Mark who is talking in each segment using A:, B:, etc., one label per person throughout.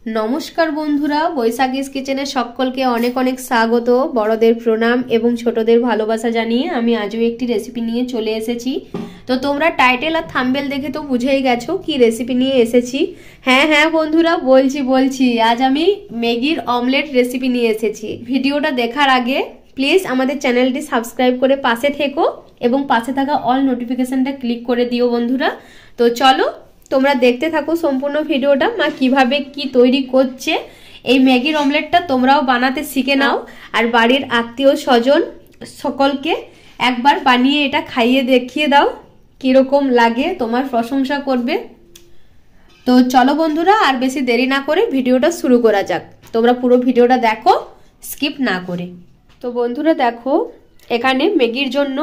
A: নমস্কার বন্ধুরা, বৈশাখীস কিচেনে সকলকে অনেক অনেক স্বাগত। বড়দের প্রণাম এবং ছোটদের ভালোবাসা জানিয়ে আমি আজও একটি রেসিপি নিয়ে চলে এসেছি। তো তোমরা টাইটেল আর থাম্বনেল দেখে তো বুঝেই গেছো কি রেসিপি নিয়ে এসেছি। হ্যাঁ বন্ধুরা, বলছি আজ আমি ম্যাগির অমলেট রেসিপি নিয়ে এসেছি। ভিডিওটা দেখার আগে প্লিজ আমাদের চ্যানেলটি সাবস্ক্রাইব করে পাশে থেকো এবং পাশে থাকা অল নোটিফিকেশনটা ক্লিক করে দিও বন্ধুরা। তো চলো তোমরা দেখতে থাকো সম্পূর্ণ ভিডিওটা। মা কিভাবে কি তৈরি করছে এই ম্যাগির অমলেটটা তোমরাও বানাতে শিখে নাও, আর বাড়ির আত্মীয় স্বজন সকলকে একবার বানিয়ে এটা খাইয়ে দেখিয়ে দাও, কিরকম লাগে, তোমার প্রশংসা করবে। তো চলো বন্ধুরা, আর বেশি দেরি না করে ভিডিওটা শুরু করা যাক। তোমরা পুরো ভিডিওটা দেখো স্কিপ না করে। তো বন্ধুরা দেখো, এখানে ম্যাগির জন্য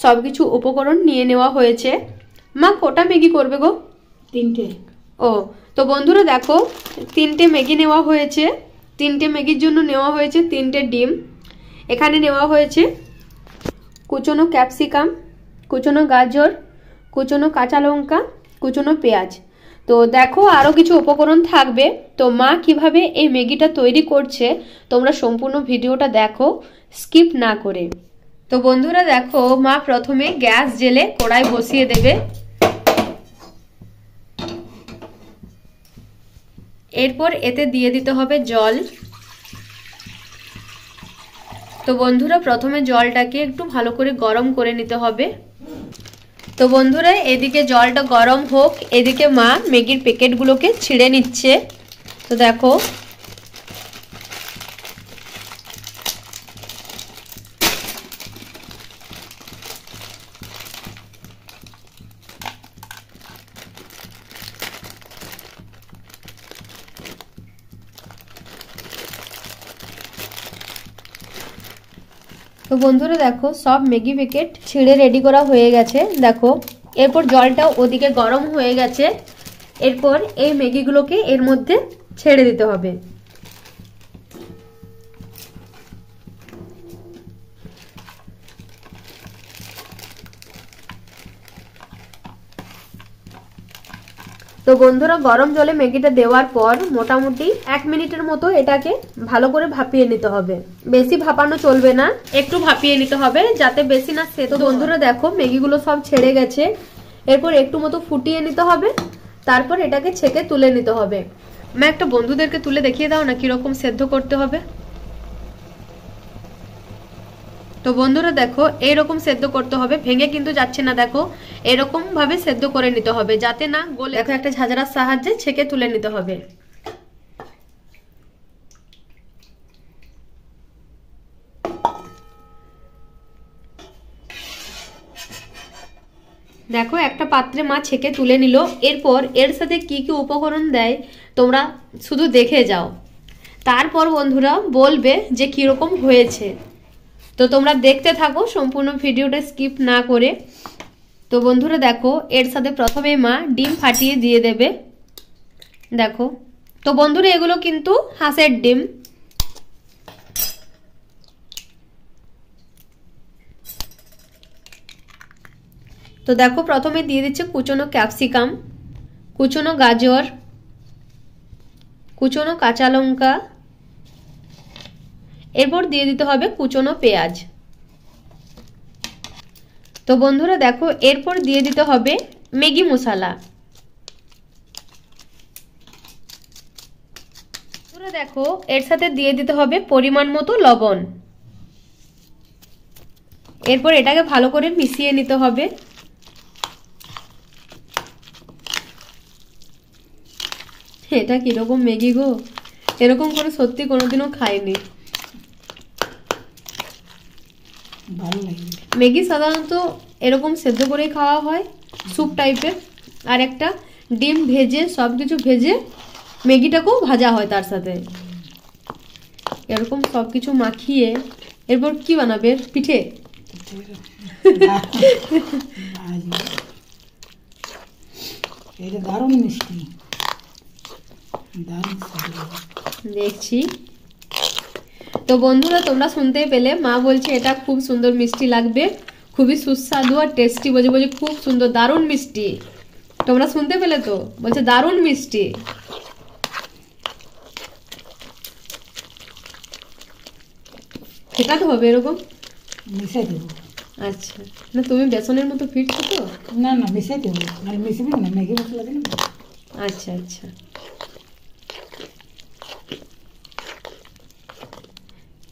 A: সবকিছু উপকরণ নিয়ে নেওয়া হয়েছে। মা কটা ম্যাগি করবে গো?
B: 3টে।
A: ও, তো বন্ধুরা দেখো 3টে ম্যাগি নেওয়া হয়েছে। 3টে ম্যাগির জন্য নেওয়া হয়েছে 3টে ডিম। এখানে নেওয়া হয়েছে কুচনো ক্যাপসিকাম, কুচনো গাজর, কুচনো কাঁচা লঙ্কা, কুচনো পেঁয়াজ। তো দেখো আরও কিছু উপকরণ থাকবে। তো মা কিভাবে এই ম্যাগিটা তৈরি করছে তোমরা সম্পূর্ণ ভিডিওটা দেখো স্কিপ না করে। তো বন্ধুরা দেখো, মা প্রথমে গ্যাস জেলে কড়াই বসিয়ে দেবে। এরপর এতে দিয়ে দিতে হবে জল। তো বন্ধুরা প্রথমে জলটাকে একটু ভালো করে গরম করে নিতে হবে। তো বন্ধুরা এদিকে জলটা গরম হোক, এদিকে মা ম্যাগির প্যাকেটগুলোকে ছিঁড়ে নিচ্ছে। তো দেখো তো বন্ধুরা দেখো সব ম্যাগি প্যাকেট ছিঁড়ে রেডি করা হয়ে গেছে। দেখো এরপর জলটাও ওদিকে গরম হয়ে গেছে। এরপর এই ম্যাগিগুলোকে এর মধ্যে ছেড়ে দিতে হবে। তো বন্ধুরা গরম জলে ম্যাগিটা দেওয়ার পর মোটামুটি 1 মিনিটের মতো এটাকে ভালো করে ভাপিয়ে নিতে হবে। বেশি ভাপানো চলবে না, একটু ভাপিয়ে নিতে হবে যাতে বেশি না সেদ্ধ। তো বন্ধুরা দেখো ম্যাগিগুলো সব ছেড়ে গেছে। এরপর একটু মতো ফুটিয়ে নিতে হবে, তারপর এটাকে ছেঁকে তুলে নিতে হবে। মা একটা বন্ধুদেরকে তুলে দেখিয়ে দাও না কিরকম সেদ্ধ করতে হবে। তো বন্ধুরা দেখো এইরকম সেদ্ধ করতে হবে, ভেঙে কিন্তু যাচ্ছে না। দেখো এরকম ভাবে সেদ্ধ করে নিতে হবে যাতে না গলে। দেখো একটা ঝাঁঝরার সাহায্যে ছেঁকে তুলে নিতে হবে। দেখো একটা পাত্রে মা ছেঁকে তুলে নিল। এরপর এর সাথে কি কি উপকরণ দেয় তোমরা শুধু দেখে যাও, তারপর বন্ধুরা বলবে যে কিরকম হয়েছে। তো তোমরা দেখতে থাকো সম্পূর্ণ ভিডিওটা স্কিপ না করে। তো বন্ধুরা দেখো এর সাথে প্রথমে মা ডিম ফাটিয়ে দিয়ে দেবে। দেখো তো বন্ধুরা এগুলো কিন্তু হাঁসের ডিম। তো দেখো প্রথমে দিয়ে দিচ্ছে কুচনো ক্যাপসিকাম, কুচনো গাজর, কুচনো কাঁচা লঙ্কা, এরপর দিয়ে দিতে হবে কুচনো পেঁয়াজ। তো বন্ধুরা দেখো এরপর দিয়ে দিতে হবে ম্যাগি মশলা। বন্ধুরা দেখো এর সাথে দিয়ে দিতে হবে পরিমাণ মতো লবণ। এরপর এটাকে ভালো করে মিশিয়ে নিতে হবে। এটা কিরকম ম্যাগি গো, এরকম করে সত্যি কোনোদিনও খাইনি। ম্যাগি সাধারণত এরকম সেদ্ধ করেই খাওয়া হয়, স্যুপ টাইপের। আর একটা ডিম ভেজে সবকিছু ভেজে ম্যাগিটাকেও ভাজা হয় তার সাথে। এরকম সবকিছু মাখিয়ে এরপর কি বানাবে? পিঠে।
B: এটা দারুণ মিষ্টি,
A: দেখছি। তো বন্ধুরা তোমরা শুনতেই পেলে মা বলছে এটা খুব সুন্দর মিষ্টি লাগবে, খুবই সুস্বাদু আর টেস্টি। বলছে খুব সুন্দর, দারুণ মিষ্টি। তোমরা শুনতে পেলে তো, বলছে দারুণ মিষ্টি। শেখাতে হবে এরকম?
B: মিশাই দেবো।
A: আচ্ছা, না তুমি বেসনের মতো ফিরছো তো?
B: না না, মিশাই দেবো, নাহলে মিশাবি না, ম্যাগি মশলা দিলাম।
A: আচ্ছা আচ্ছা।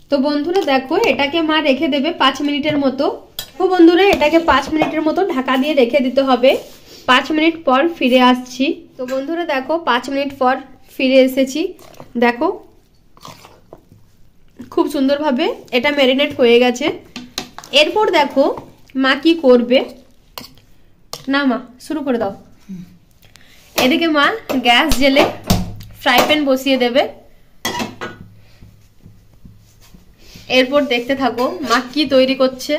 A: তো বন্ধুরা দেখো, এটাকে মা রেখে দেবে 5 মিনিটের মতো। তো বন্ধুরা এটাকে 5 মিনিটের মতো ঢাকা দিয়ে রেখে দিতে হবে। 5 মিনিট পর ফিরে আসছি। তো বন্ধুরা দেখো 5 মিনিট পর ফিরে এসেছি। দেখো খুব সুন্দরভাবে এটা ম্যারিনেট হয়ে গেছে। এরপর দেখো মা কি করবে। না মা, শুরু করে দাও। এদিকে মা গ্যাস জেলে ফ্রাই প্যান বসিয়ে দেবে। এরপর দেখতে থাকো মা কি তৈরি করছে।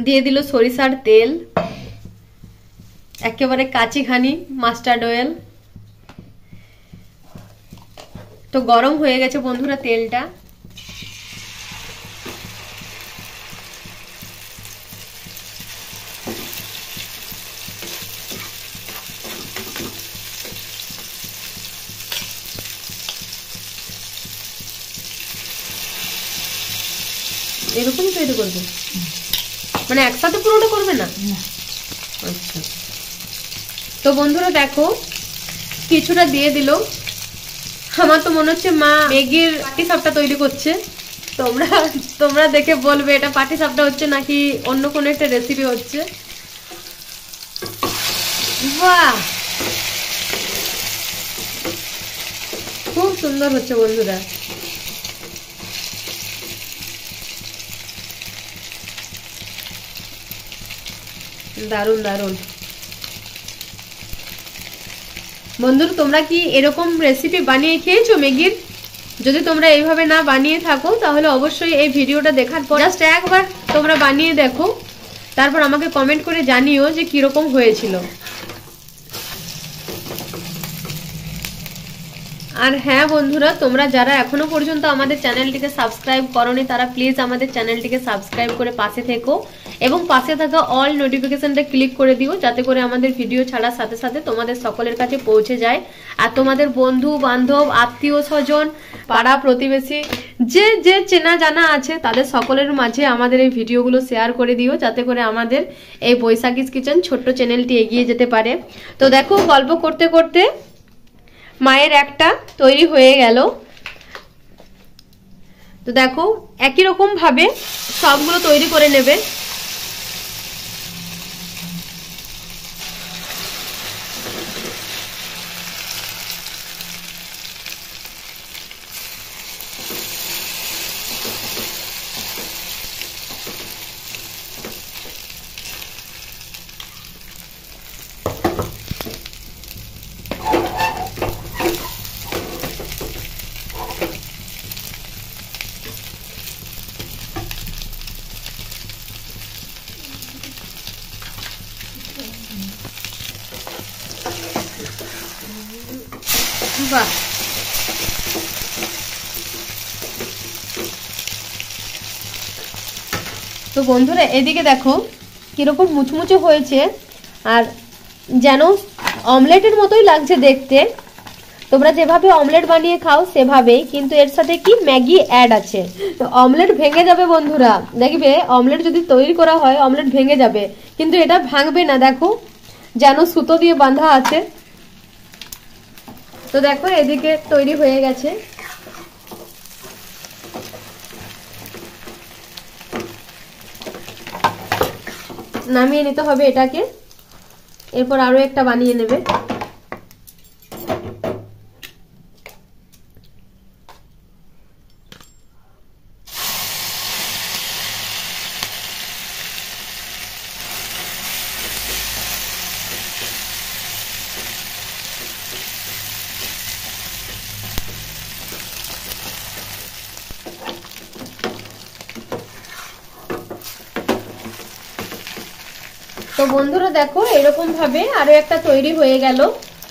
A: দিয়ে দিল সরিষার তেল, একেবারে কাঁচিঘানি মাস্টার্ড অয়েল। তো গরম হয়ে গেছে বন্ধুরা তেলটা। এরকম তৈরি করবে, মানে একসাথে পুরোটা করবে না? আচ্ছা। তো বন্ধুরা দেখো কিছুটা দিয়ে দিল। আমার তো মনে হচ্ছে মা ম্যাগির পাটিসাপটা তৈরি করছে। তোমরা দেখে বলবে এটা পাটিসাপটা হচ্ছে নাকি অন্য কোনো একটা রেসিপি হচ্ছে। বাহ, খুব সুন্দর হচ্ছে বন্ধুরা। দারুণ দারুণ। বন্ধুরা তোমরা কি এরকম রেসিপি বানিয়ে খেয়েছো ম্যাগির? যদি তোমরা এইভাবে না বানিয়ে থাকো তাহলে অবশ্যই এই ভিডিওটা দেখার পর জাস্ট একবার তোমরা বানিয়ে দেখো, তারপর আমাকে কমেন্ট করে জানিও যে কিরকম হয়েছিল। আর হ্যাঁ বন্ধুরা, তোমরা যারা এখনো পর্যন্ত আমাদের চ্যানেলটিকে সাবস্ক্রাইব করোনি তারা প্লিজ আমাদের চ্যানেলটিকে সাবস্ক্রাইব করে পাশে থেকো এবং পাশে থাকা অল নোটিফিকেশনটা ক্লিক করে দিও, যাতে করে আমাদের ভিডিও ছাড়ার সাথে সাথে তোমাদের সকলের কাছে পৌঁছে যায়। আর তোমাদের বন্ধু বান্ধব, আত্মীয় স্বজন, পাড়া প্রতিবেশী যে যে চেনা জানা আছে তাদের সকলের মাঝে আমাদের এই ভিডিওগুলো শেয়ার করে দিও, যাতে করে আমাদের এই বৈশাখীস কিচেন ছোট্ট চ্যানেলটি এগিয়ে যেতে পারে। তো দেখো গল্প করতে করতে মায়ের একটা তৈরি হয়ে গেল। তো দেখো একই রকম ভাবে সবগুলো তৈরি করে নেবে। বাহ, তো বন্ধুরা এদিকে দেখো কিরকম মুচমুচে হয়েছে, আর যেন অমলেটের মতোই লাগছে দেখতে। তোমরা যেভাবে অমলেট বানিয়ে খাও সেভাবেই, কিন্তু এর সাথে কি ম্যাগি অ্যাড আছে। তো অমলেট ভেঙে যাবে বন্ধুরা, দেখবে অমলেট যদি তৈরি করা হয় অমলেট ভেঙে যাবে, কিন্তু এটা ভাঙবে না। দেখো যেন সুতো দিয়ে বাঁধা আছে। তো দেখো এদিকে তৈরি হয়ে গেছে। নামিয়ে নিতে হবে এটাকে, এরপর আরো একটা বানিয়ে নেবে। তো বন্ধুরা দেখো এরকম ভাবে আরো একটা তৈরি হয়ে গেল।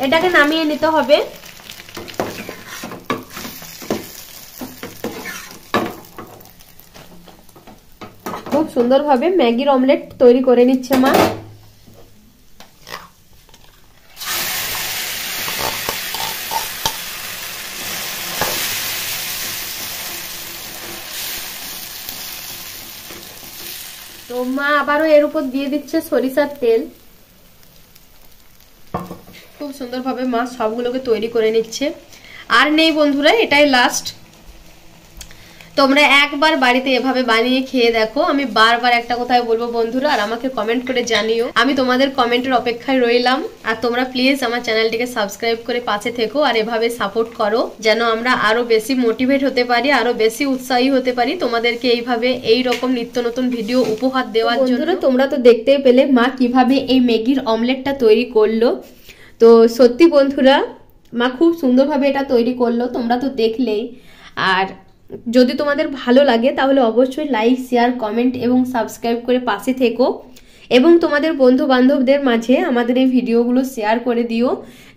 A: এটাকে নামিয়ে নিতে হবে। খুব সুন্দরভাবে ম্যাগির অমলেট তৈরি করে নিচ্ছে মা। মা আবারও এর উপর দিয়ে দিচ্ছে সরিষার তেল। খুব সুন্দরভাবে মা সবগুলোকে তৈরি করে নিচ্ছে। আর নেই বন্ধুরা, এটাই লাস্ট। তোমরা একবার বাড়িতে এভাবে বানিয়ে খেয়ে দেখো। আমি বারবার একটা কথাই বলবো বন্ধুরা, আর আমাকে কমেন্ট করে জানিও। আমি তোমাদের কমেন্টের অপেক্ষায় রইলাম। আর তোমরা প্লিজ আমার চ্যানেলটিকে সাবস্ক্রাইব করে পাশে থেকো আর এভাবে সাপোর্ট করো, যেন আমরা আরো বেশি মোটিভেট হতে পারি, আরো বেশি উৎসাহী হতে পারি তোমাদেরকে এইভাবে এই রকম নিত্য নতুন ভিডিও উপহার দেওয়ার জন্য। বন্ধুরা তোমরা তো দেখতেই পেলে মা কিভাবে এই ম্যাগির অমলেটটা তৈরি করলো। তো সত্যি বন্ধুরা মা খুব সুন্দরভাবে এটা তৈরি করলো, তোমরা তো দেখলেই। আর যদি তোমাদের ভালো লাগে তাহলে অবশ্যই লাইক, শেয়ার, কমেন্ট এবং সাবস্ক্রাইব করে পাশে থেকো এবং তোমাদের বন্ধু বান্ধবদের মাঝে আমাদের এই ভিডিওগুলো শেয়ার করে দিও,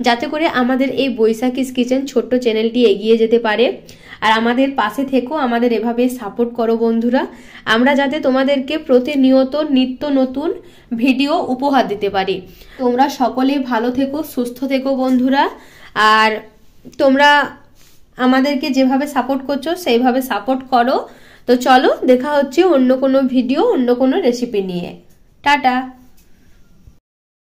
A: যাতে করে আমাদের এই বৈশাখীস কিচেন ছোট্ট চ্যানেলটি এগিয়ে যেতে পারে। আর আমাদের পাশে থেকো, আমাদের এভাবে সাপোর্ট করো বন্ধুরা, আমরা যাতে তোমাদেরকে প্রতিনিয়ত নিত্য নতুন ভিডিও উপহার দিতে পারি। তোমরা সকলেই ভালো থেকো, সুস্থ থেকো বন্ধুরা। আর তোমরা আমাদেরকে যেভাবে সাপোর্ট করছো সেইভাবে সাপোর্ট করো। তো চলো দেখা হচ্ছে অন্য কোনো ভিডিও, অন্য কোনো রেসিপি নিয়ে। টাটা।